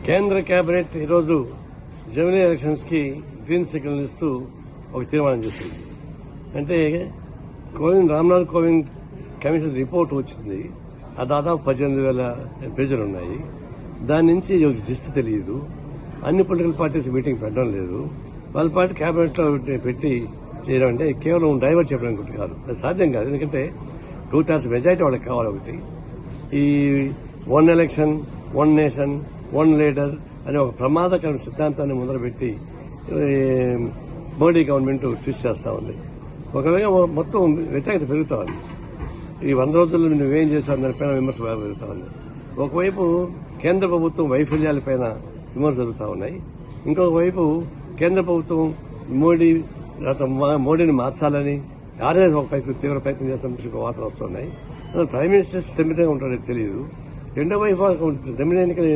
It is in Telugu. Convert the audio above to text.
కేంద్ర కేబినెట్ ఈరోజు జమిలీ ఎలక్షన్స్ కి గ్రీన్ సిగ్నల్ ఇస్తూ ఒక తీర్మానం చేసింది. అంటే రామ్నాథ్ కోవింద్ కమిషన్ రిపోర్ట్ వచ్చింది. ఆ దాదాపు 18,000 పేజీలు ఉన్నాయి. దాని నుంచి జిస్ట్ తెలియదు. అన్ని పొలిటికల్ పార్టీస్ మీటింగ్ పెట్టడం లేదు. వాళ్ళ పార్టీ కేబినెట్ లో పెట్టి చేయడం అంటే కేవలం డైవర్ట్ చెప్పడానికి కాదు, అది సాధ్యం కాదు. ఎందుకంటే 2/3 మెజారిటీ వాళ్ళకి కావాలి. ఒకటి ఈ 1 ఎలక్షన్ 1 నేషన్ 1 లీడర్ అనే ఒక ప్రమాదకరమైన సిద్ధాంతాన్ని ముందరపెట్టి మోడీ గవర్నమెంట్ ట్విస్ట్ చేస్తా ఉంది. ఒకవేళ మొత్తం వ్యతిరేకత పెరుగుతా ఉంది. ఈ 100 రోజుల్లో నువ్వేం చేశావు దానిపైన విమర్శ బాగా పెరుగుతా ఉంది. ఒకవైపు కేంద్ర ప్రభుత్వం వైఫల్యాలపైన విమర్శలు జరుగుతూ ఉన్నాయి. ఇంకొక వైపు కేంద్ర ప్రభుత్వం మోడీని మార్చాలని ఆర్ఎస్ ఒక తీవ్ర ప్రయత్నం చేస్తున్న వార్తలు వస్తున్నాయి. ప్రైమ్ మినిస్టర్ స్థిమితంగా ఉంటాడో తెలియదు. రెండో వైపు 9 ఎన్నికలు